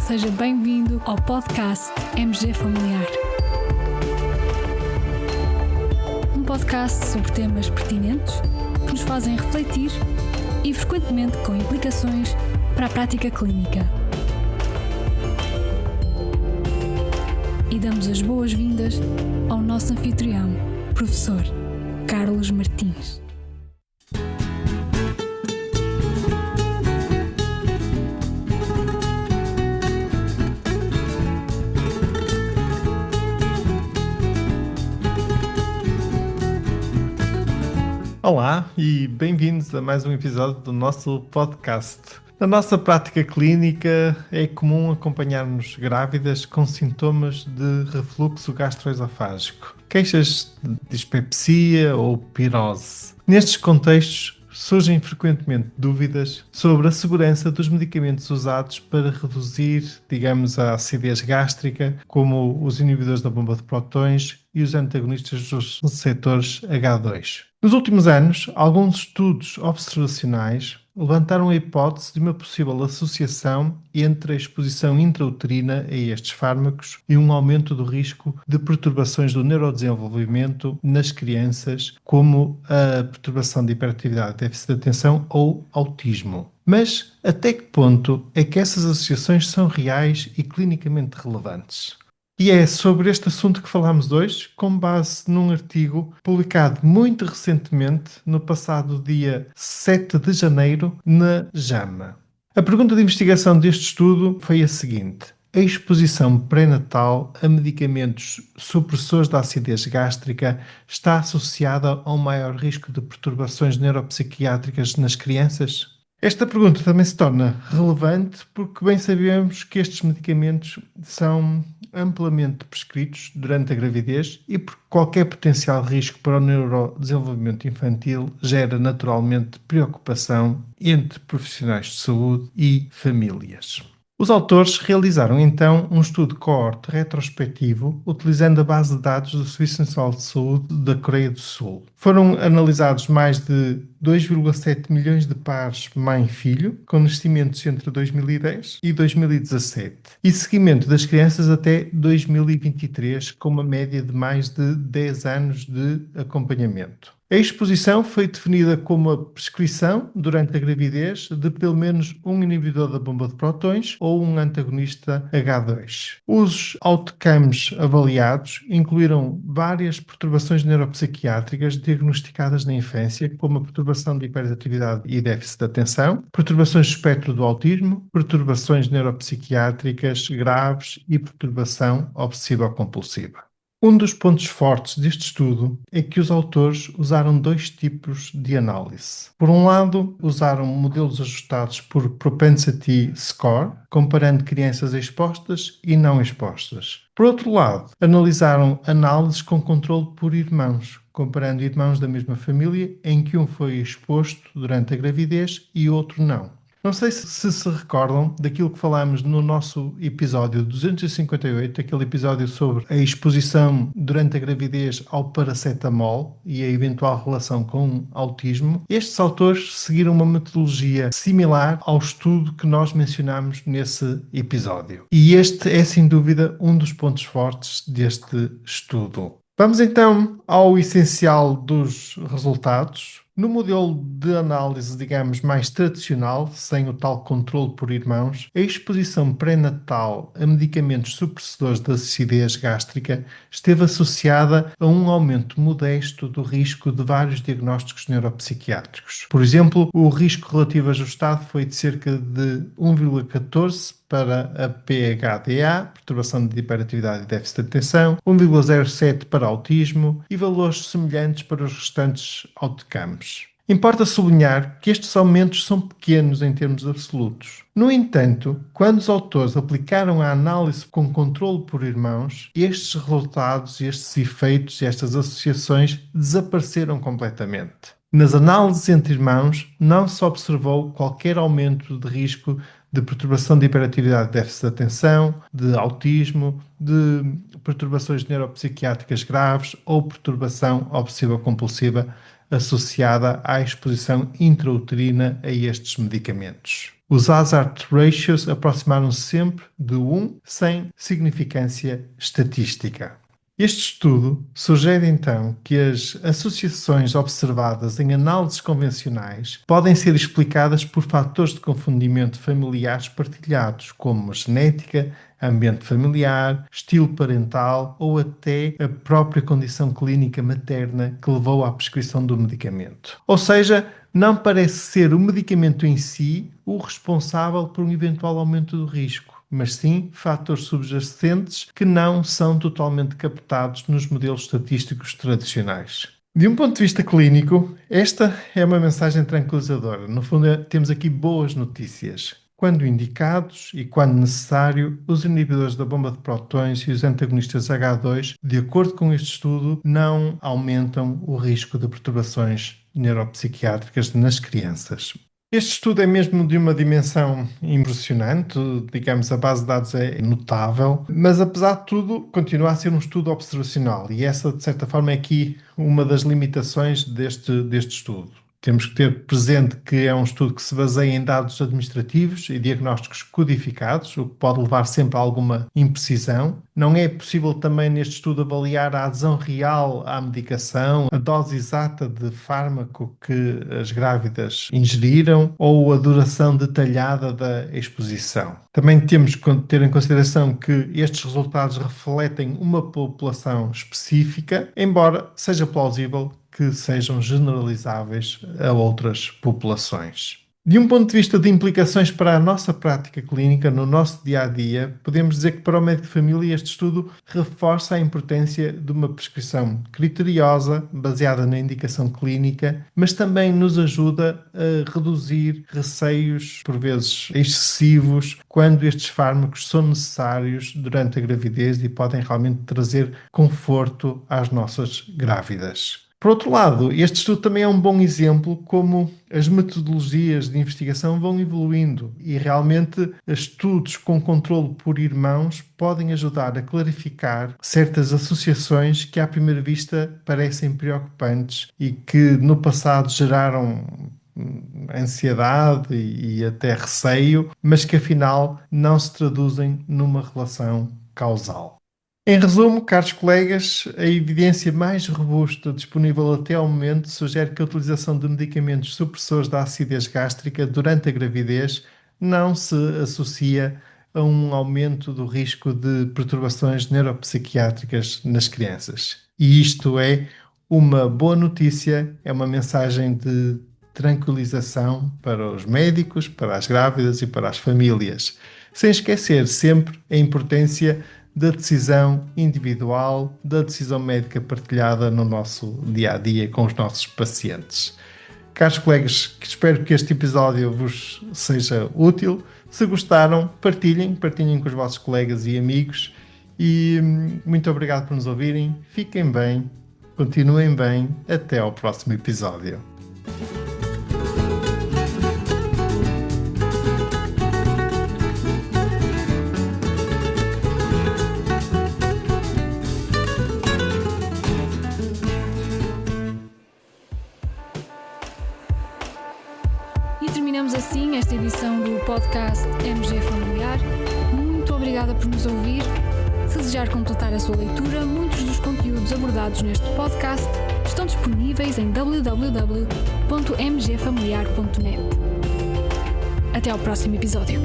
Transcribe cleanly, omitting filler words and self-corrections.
Seja bem-vindo ao podcast MG Familiar. Um podcast sobre temas pertinentes que nos fazem refletir e frequentemente com implicações para a prática clínica. E damos as boas-vindas ao nosso anfitrião, professor Carlos Martins. Olá e bem-vindos a mais um episódio do nosso podcast. Na nossa prática clínica é comum acompanharmos grávidas com sintomas de refluxo gastroesofágico, queixas de dispepsia ou pirose. Nestes contextos surgem frequentemente dúvidas sobre a segurança dos medicamentos usados para reduzir, a acidez gástrica, como os inibidores da bomba de prótons e os antagonistas dos receptores H2. Nos últimos anos, alguns estudos observacionais levantaram a hipótese de uma possível associação entre a exposição intrauterina a estes fármacos e um aumento do risco de perturbações do neurodesenvolvimento nas crianças, como a perturbação de hiperatividade, déficit de atenção ou autismo. Mas até que ponto é que essas associações são reais e clinicamente relevantes? E é sobre este assunto que falamos hoje, com base num artigo publicado muito recentemente, no passado dia 7 de janeiro, na JAMA. A pergunta de investigação deste estudo foi a seguinte: a exposição pré-natal a medicamentos supressores da acidez gástrica está associada a um maior risco de perturbações neuropsiquiátricas nas crianças? Esta pergunta também se torna relevante porque bem sabemos que estes medicamentos são amplamente prescritos durante a gravidez e porque qualquer potencial risco para o neurodesenvolvimento infantil gera naturalmente preocupação entre profissionais de saúde e famílias. Os autores realizaram então um estudo de coorte retrospectivo utilizando a base de dados do Serviço Nacional de Saúde da Coreia do Sul. Foram analisados mais de 2,7 milhões de pares mãe-filho, com nascimentos entre 2010 e 2017, e seguimento das crianças até 2023, com uma média de mais de 10 anos de acompanhamento. A exposição foi definida como a prescrição, durante a gravidez, de pelo menos um inibidor da bomba de prótons ou um antagonista H2. Os outcomes avaliados incluíram várias perturbações neuropsiquiátricas diagnosticadas na infância, como a perturbação de hiperatividade e déficit de atenção, perturbações do espectro do autismo, perturbações neuropsiquiátricas graves e perturbação obsessiva-compulsiva. Um dos pontos fortes deste estudo é que os autores usaram dois tipos de análise. Por um lado, usaram modelos ajustados por Propensity Score, comparando crianças expostas e não expostas. Por outro lado, analisaram análises com controle por irmãos, comparando irmãos da mesma família em que um foi exposto durante a gravidez e outro não. Não sei se recordam daquilo que falámos no nosso episódio 258, aquele episódio sobre a exposição durante a gravidez ao paracetamol e a eventual relação com autismo. Estes autores seguiram uma metodologia similar ao estudo que nós mencionámos nesse episódio. E este é, sem dúvida, um dos pontos fortes deste estudo. Vamos então ao essencial dos resultados. No modelo de análise, mais tradicional, sem o tal controle por irmãos, a exposição pré-natal a medicamentos supressadores da acidez gástrica esteve associada a um aumento modesto do risco de vários diagnósticos neuropsiquiátricos. Por exemplo, o risco relativo ajustado foi de cerca de 1,14 para a PHDA, perturbação de hiperatividade e déficit de atenção, 1,07 para autismo e valores semelhantes para os restantes outcomes. Importa sublinhar que estes aumentos são pequenos em termos absolutos. No entanto, quando os autores aplicaram a análise com controle por irmãos, estes resultados, estes efeitos e estas associações desapareceram completamente. Nas análises entre irmãos, não se observou qualquer aumento de risco de perturbação de hiperatividade, déficit de atenção, de autismo, de perturbações neuropsiquiátricas graves ou perturbação obsessiva-compulsiva associada à exposição intrauterina a estes medicamentos. Os hazard ratios aproximaram-se sempre de 1, sem significância estatística. Este estudo sugere então que as associações observadas em análises convencionais podem ser explicadas por fatores de confundimento familiares partilhados, como genética, ambiente familiar, estilo parental ou até a própria condição clínica materna que levou à prescrição do medicamento. Ou seja, não parece ser o medicamento em si o responsável por um eventual aumento do risco, mas sim fatores subjacentes que não são totalmente captados nos modelos estatísticos tradicionais. De um ponto de vista clínico, esta é uma mensagem tranquilizadora. No fundo, temos aqui boas notícias. Quando indicados e quando necessário, os inibidores da bomba de prótons e os antagonistas H2, de acordo com este estudo, não aumentam o risco de perturbações neuropsiquiátricas nas crianças. Este estudo é mesmo de uma dimensão impressionante, digamos, a base de dados é notável, mas apesar de tudo continua a ser um estudo observacional e essa, de certa forma, é aqui uma das limitações deste estudo. Temos que ter presente que é um estudo que se baseia em dados administrativos e diagnósticos codificados, o que pode levar sempre a alguma imprecisão. Não é possível também neste estudo avaliar a adesão real à medicação, a dose exata de fármaco que as grávidas ingeriram ou a duração detalhada da exposição. Também temos que ter em consideração que estes resultados refletem uma população específica, embora seja plausível que sejam generalizáveis a outras populações. De um ponto de vista de implicações para a nossa prática clínica, no nosso dia-a-dia, podemos dizer que para o médico de família este estudo reforça a importância de uma prescrição criteriosa, baseada na indicação clínica, mas também nos ajuda a reduzir receios, por vezes excessivos, quando estes fármacos são necessários durante a gravidez e podem realmente trazer conforto às nossas grávidas. Por outro lado, este estudo também é um bom exemplo como as metodologias de investigação vão evoluindo e realmente estudos com controle por irmãos podem ajudar a clarificar certas associações que à primeira vista parecem preocupantes e que no passado geraram ansiedade e até receio, mas que afinal não se traduzem numa relação causal. Em resumo, caros colegas, a evidência mais robusta disponível até ao momento sugere que a utilização de medicamentos supressores da acidez gástrica durante a gravidez não se associa a um aumento do risco de perturbações neuropsiquiátricas nas crianças. E isto é uma boa notícia, é uma mensagem de tranquilização para os médicos, para as grávidas e para as famílias, sem esquecer sempre a importância da decisão individual, da decisão médica partilhada no nosso dia-a-dia com os nossos pacientes. Caros colegas, espero que este episódio vos seja útil. Se gostaram, partilhem com os vossos colegas e amigos e muito obrigado por nos ouvirem. Fiquem bem, continuem bem, até ao próximo episódio. E terminamos assim esta edição do podcast MG Familiar. Muito obrigada por nos ouvir. Se desejar completar a sua leitura, muitos dos conteúdos abordados neste podcast estão disponíveis em www.mgfamiliar.net. Até ao próximo episódio.